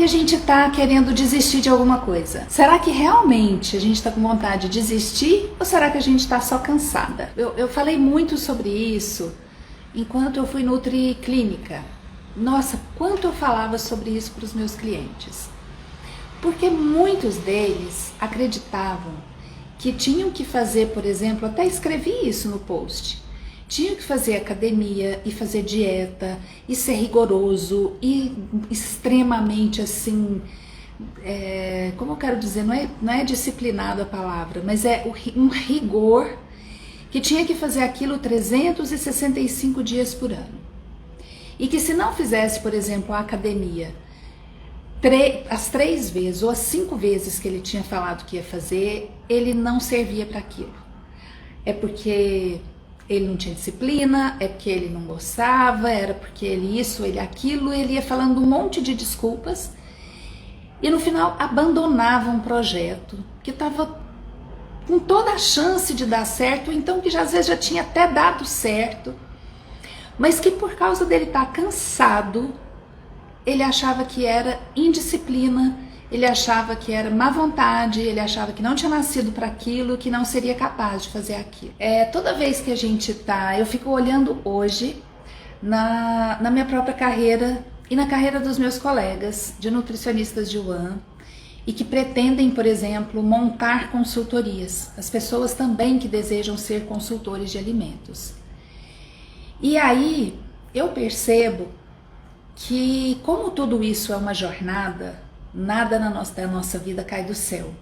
que a gente está querendo desistir de alguma coisa? Será que realmente a gente está com vontade de desistir ou será que a gente está só cansada? Eu falei muito sobre isso enquanto eu fui nutriclínica. Nossa, quanto eu falava sobre isso para os meus clientes. Porque muitos deles acreditavam que tinham que fazer, por exemplo, até escrevi isso no post, tinham que fazer academia e fazer dieta e ser rigoroso e extremamente assim, como eu quero dizer, não é disciplinado a palavra, mas é um rigor que tinha que fazer aquilo 365 dias por ano. E que se não fizesse, por exemplo, a academia as 3 vezes ou as 5 vezes que ele tinha falado que ia fazer, ele não servia para aquilo. É porque ele não tinha disciplina, é porque ele não gostava, era porque ele isso, ele aquilo, ele ia falando um monte de desculpas e no final abandonava um projeto que estava com toda a chance de dar certo, então que às vezes já tinha até dado certo, mas que por causa dele estar cansado, ele achava que era indisciplina, ele achava que era má vontade, ele achava que não tinha nascido para aquilo, que não seria capaz de fazer aquilo. Toda vez que a gente eu fico olhando hoje na minha própria carreira e na carreira dos meus colegas de nutricionistas de Wuhan e que pretendem, por exemplo, montar consultorias, as pessoas também que desejam ser consultores de alimentos. E aí eu percebo que como tudo isso é uma jornada, nada da nossa vida cai do céu.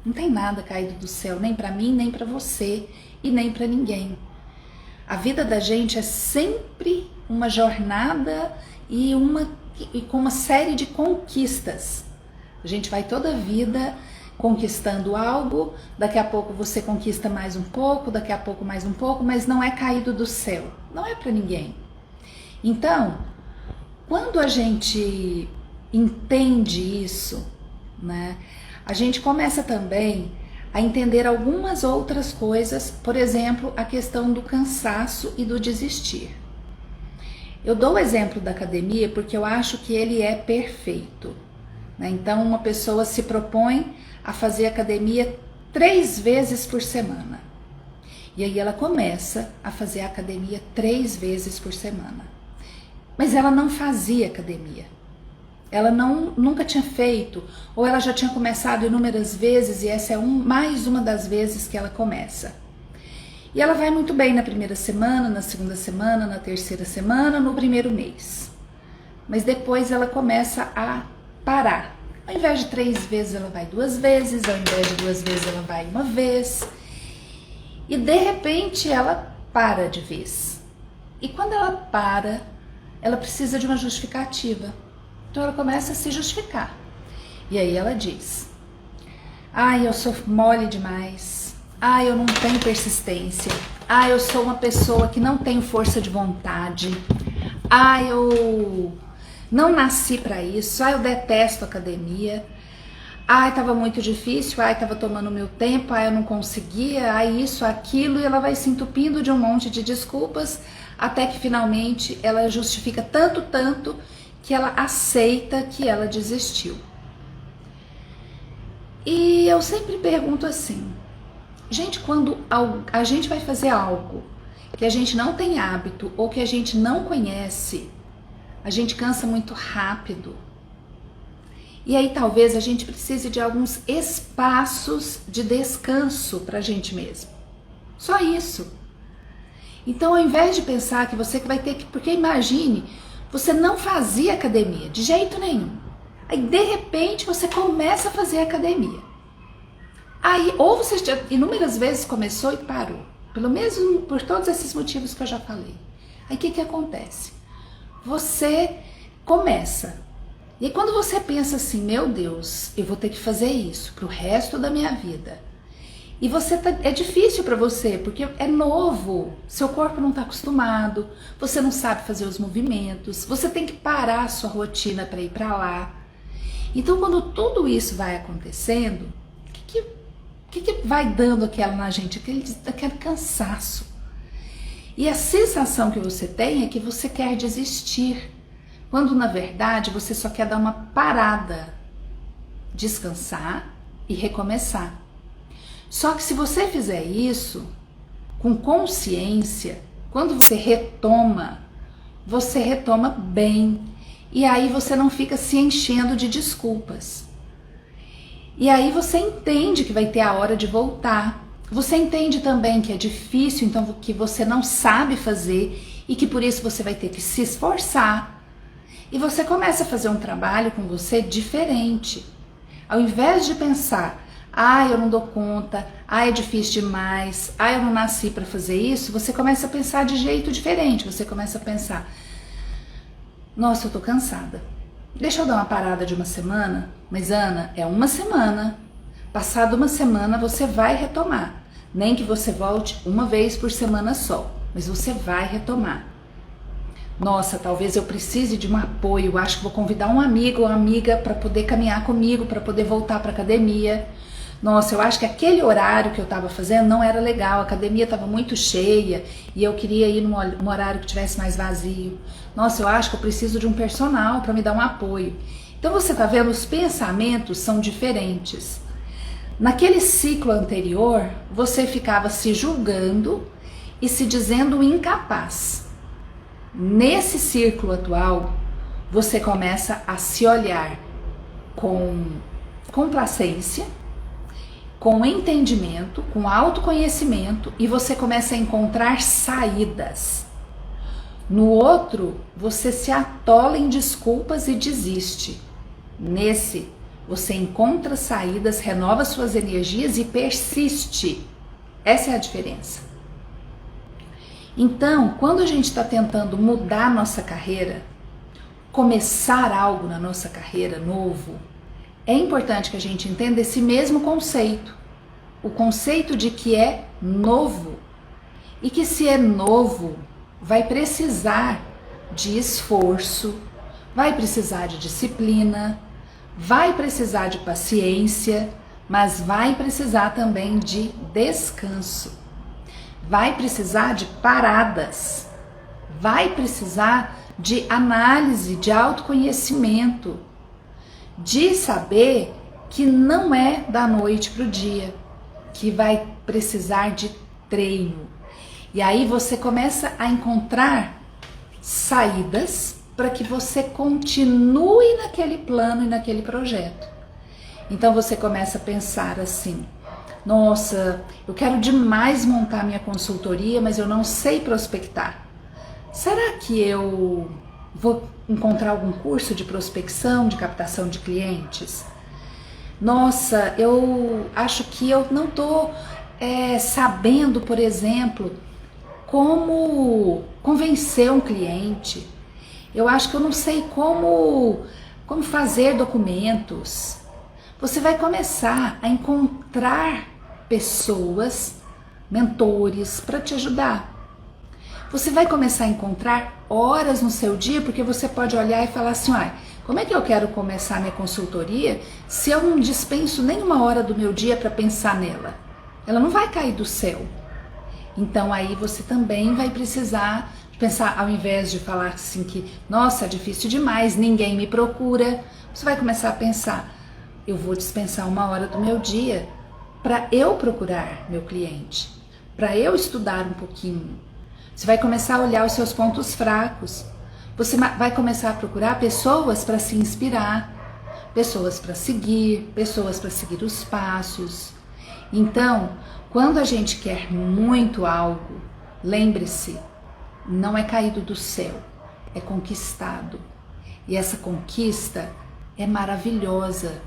Não tem nada caído do céu, nem para mim, nem para você e nem para ninguém. A vida da gente é sempre uma jornada e com uma série de conquistas. A gente vai toda a vida conquistando algo, daqui a pouco você conquista mais um pouco, daqui a pouco mais um pouco, mas não é caído do céu, não é para ninguém. Então, quando a gente entende isso, né, a gente começa também a entender algumas outras coisas, por exemplo, a questão do cansaço e do desistir. Eu dou o exemplo da academia porque eu acho que ele é perfeito, né? Então uma pessoa se propõe a fazer academia 3 vezes por semana. E aí ela começa a fazer academia 3 vezes por semana. Mas ela não fazia academia. Ela nunca tinha feito, ou ela já tinha começado inúmeras vezes e essa é mais uma das vezes que ela começa. E ela vai muito bem na primeira semana, na segunda semana, na terceira semana, no primeiro mês. Mas depois ela começa a parar. Ao invés de 3 vezes, ela vai 2 vezes, ao invés de 2 vezes, ela vai 1 vez. E de repente ela para de vez. E quando ela para, ela precisa de uma justificativa. Então ela começa a se justificar. E aí ela diz: ai, eu sou mole demais. Ai, eu não tenho persistência. Ai, eu sou uma pessoa que não tenho força de vontade. Ai, eu não nasci para isso. Ai, eu detesto academia. Ai, tava muito difícil. Ai, tava tomando meu tempo. Ai, eu não conseguia. Ai, isso, aquilo. E ela vai se entupindo de um monte de desculpas até que finalmente ela justifica tanto que ela aceita que ela desistiu. E eu sempre pergunto assim, gente, quando a gente vai fazer algo que a gente não tem hábito ou que a gente não conhece, a gente cansa muito rápido. E aí talvez a gente precise de alguns espaços de descanso para a gente mesmo. Só isso. Então, ao invés de pensar que você vai ter que... Porque imagine, você não fazia academia de jeito nenhum. Aí, de repente, você começa a fazer academia. Aí, ou você já inúmeras vezes começou e parou. Pelo menos por todos esses motivos que eu já falei. Aí, o que acontece? Você começa. E quando você pensa assim, meu Deus, eu vou ter que fazer isso pro resto da minha vida. E é difícil para você, porque é novo, seu corpo não está acostumado, você não sabe fazer os movimentos, você tem que parar a sua rotina para ir para lá. Então, quando tudo isso vai acontecendo, o que vai dando na gente? Aquele cansaço. E a sensação que você tem é que você quer desistir, quando na verdade você só quer dar uma parada, descansar e recomeçar. Só que se você fizer isso com consciência, quando você retoma bem, e aí você não fica se enchendo de desculpas. E aí você entende que vai ter a hora de voltar. Você entende também que é difícil, então que você não sabe fazer e que por isso você vai ter que se esforçar. E você começa a fazer um trabalho com você diferente. Ao invés de pensar, eu não dou conta, é difícil demais, eu não nasci para fazer isso, você começa a pensar de jeito diferente. Você começa a pensar, nossa, eu tô cansada. Deixa eu dar uma parada de uma semana. Mas Ana, é uma semana. Passada uma semana você vai retomar. Nem que você volte uma vez por semana só, mas você vai retomar. Nossa, talvez eu precise de um apoio. Acho que vou convidar um amigo ou amiga para poder caminhar comigo, para poder voltar para academia. Nossa, eu acho que aquele horário que eu estava fazendo não era legal, a academia estava muito cheia e eu queria ir num horário que tivesse mais vazio. Nossa, eu acho que eu preciso de um personal para me dar um apoio. Então você está vendo, os pensamentos são diferentes. Naquele ciclo anterior, você ficava se julgando e se dizendo incapaz. Nesse círculo atual, você começa a se olhar com complacência, com entendimento, com autoconhecimento, e você começa a encontrar saídas. No outro, você se atola em desculpas e desiste. Nesse, você encontra saídas, renova suas energias e persiste. Essa é a diferença. Então, quando a gente está tentando mudar nossa carreira, começar algo na nossa carreira novo, é importante que a gente entenda esse mesmo conceito. O conceito de que é novo. E que se é novo, vai precisar de esforço, vai precisar de disciplina, vai precisar de paciência, mas vai precisar também de descanso. Vai precisar de paradas, vai precisar de análise, de autoconhecimento, de saber que não é da noite para o dia, que vai precisar de treino. E aí você começa a encontrar saídas para que você continue naquele plano e naquele projeto. Então você começa a pensar assim, nossa, eu quero demais montar minha consultoria, mas eu não sei prospectar. Será que eu vou encontrar algum curso de prospecção, de captação de clientes? Nossa, eu acho que eu não estou sabendo, por exemplo, como convencer um cliente. Eu acho que eu não sei como fazer documentos. Você vai começar a encontrar pessoas, mentores para te ajudar. Você vai começar a encontrar horas no seu dia, porque você pode olhar e falar assim, como é que eu quero começar minha consultoria se eu não dispenso nenhuma hora do meu dia para pensar nela? Ela não vai cair do céu. Então aí você também vai precisar pensar, ao invés de falar assim que, nossa, é difícil demais, ninguém me procura, você vai começar a pensar, eu vou dispensar uma hora do meu dia para eu procurar meu cliente, para eu estudar um pouquinho. Você vai começar a olhar os seus pontos fracos. Você vai começar a procurar pessoas para se inspirar, pessoas para seguir os passos. Então, quando a gente quer muito algo, lembre-se, não é caído do céu, é conquistado. E essa conquista é maravilhosa.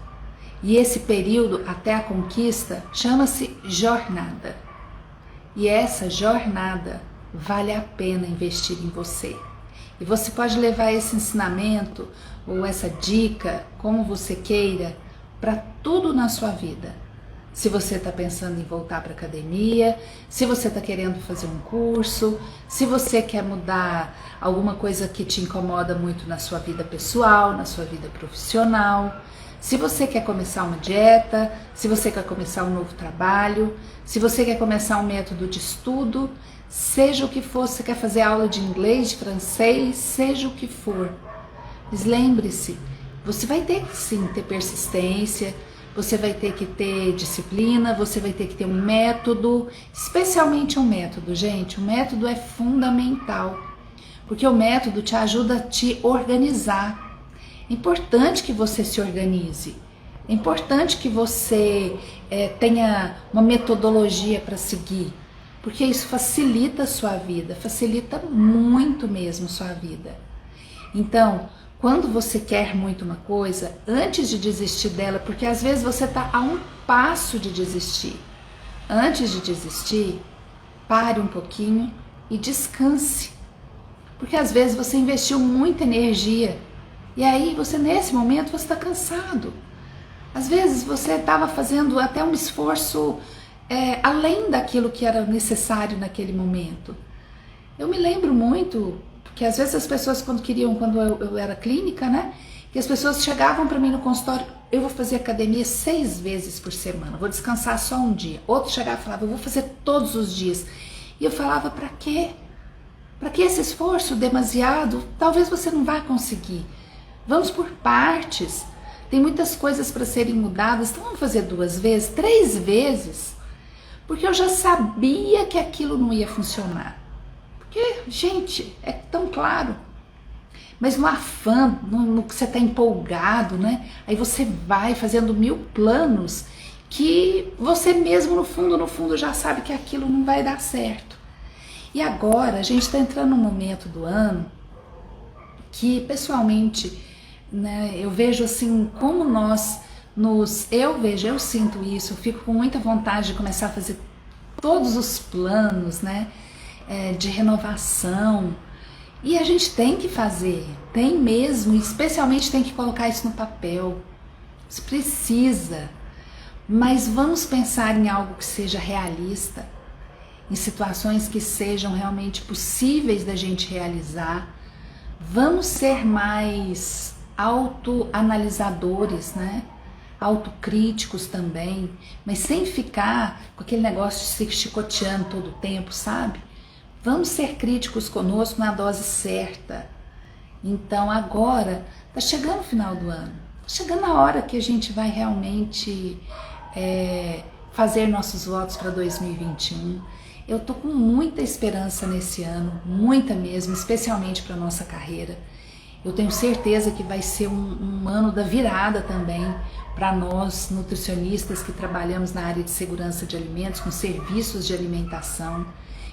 E esse período até a conquista chama-se jornada. E essa jornada vale a pena investir em você. E você pode levar esse ensinamento ou essa dica, como você queira, para tudo na sua vida. Se você está pensando em voltar para a academia, se você está querendo fazer um curso, se você quer mudar alguma coisa que te incomoda muito na sua vida pessoal, na sua vida profissional, se você quer começar uma dieta, se você quer começar um novo trabalho, se você quer começar um método de estudo, seja o que for, você quer fazer aula de inglês, de francês, seja o que for. Mas lembre-se, você vai ter que sim ter persistência, você vai ter que ter disciplina, você vai ter que ter um método, especialmente um método, gente. O método é fundamental, porque o método te ajuda a te organizar. É importante que você se organize, é importante que você tenha uma metodologia para seguir, porque isso facilita a sua vida, facilita muito mesmo a sua vida. Então, quando você quer muito uma coisa, antes de desistir dela, porque às vezes você está a um passo de desistir, antes de desistir, pare um pouquinho e descanse, porque às vezes você investiu muita energia e aí você nesse momento você está cansado. Às vezes você estava fazendo até um esforço além daquilo que era necessário naquele momento. Eu me lembro muito que às vezes as pessoas quando eu era clínica, né? Que as pessoas chegavam para mim no consultório, eu vou fazer academia 6 vezes por semana, vou descansar só um dia. Outro chegava e falava, eu vou fazer todos os dias. E eu falava, para quê? Para que esse esforço demasiado? Talvez você não vá conseguir. Vamos por partes. Tem muitas coisas para serem mudadas, então vamos fazer 2 vezes, 3 vezes. Porque eu já sabia que aquilo não ia funcionar. Porque, gente, é tão claro. Mas no afã, no que você está empolgado, né? Aí você vai fazendo 1000 planos que você mesmo no fundo já sabe que aquilo não vai dar certo. E agora a gente está entrando num momento do ano que, pessoalmente, né, eu vejo assim como eu sinto isso, eu fico com muita vontade de começar a fazer todos os planos, né? De renovação, e a gente tem que fazer, tem mesmo, especialmente tem que colocar isso no papel, isso precisa, mas vamos pensar em algo que seja realista, em situações que sejam realmente possíveis da gente realizar, vamos ser mais autoanalisadores, né? Autocríticos também, mas sem ficar com aquele negócio de se chicoteando todo o tempo, sabe? Vamos ser críticos conosco na dose certa. Então agora, está chegando o final do ano, está chegando a hora que a gente vai realmente fazer nossos votos para 2021. Eu estou com muita esperança nesse ano, muita mesmo, especialmente para a nossa carreira. Eu tenho certeza que vai ser um ano da virada também para nós nutricionistas que trabalhamos na área de segurança de alimentos, com serviços de alimentação.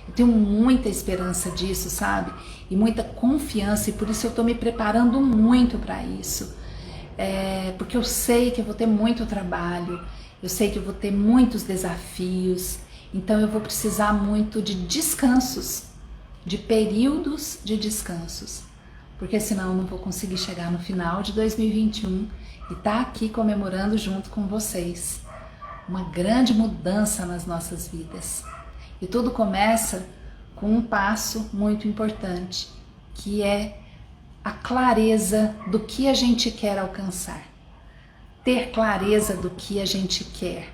Eu tenho muita esperança disso, sabe? E muita confiança, e por isso eu estou me preparando muito para isso. Porque eu sei que eu vou ter muito trabalho, eu sei que eu vou ter muitos desafios, então eu vou precisar muito de descansos, de períodos de descansos, porque senão eu não vou conseguir chegar no final de 2021 e estar aqui comemorando junto com vocês uma grande mudança nas nossas vidas. E tudo começa com um passo muito importante, que é a clareza do que a gente quer alcançar. Ter clareza do que a gente quer.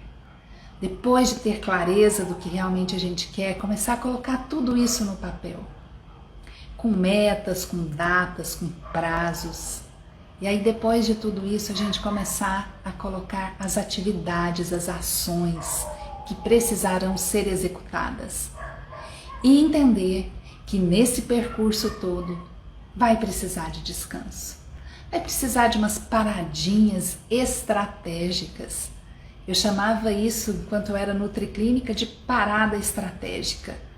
Depois de ter clareza do que realmente a gente quer, começar a colocar tudo isso no papel. Com metas, com datas, com prazos. E aí depois de tudo isso a gente começar a colocar as atividades, as ações que precisarão ser executadas. E entender que nesse percurso todo vai precisar de descanso. Vai precisar de umas paradinhas estratégicas. Eu chamava isso, enquanto eu era nutriclínica, de parada estratégica.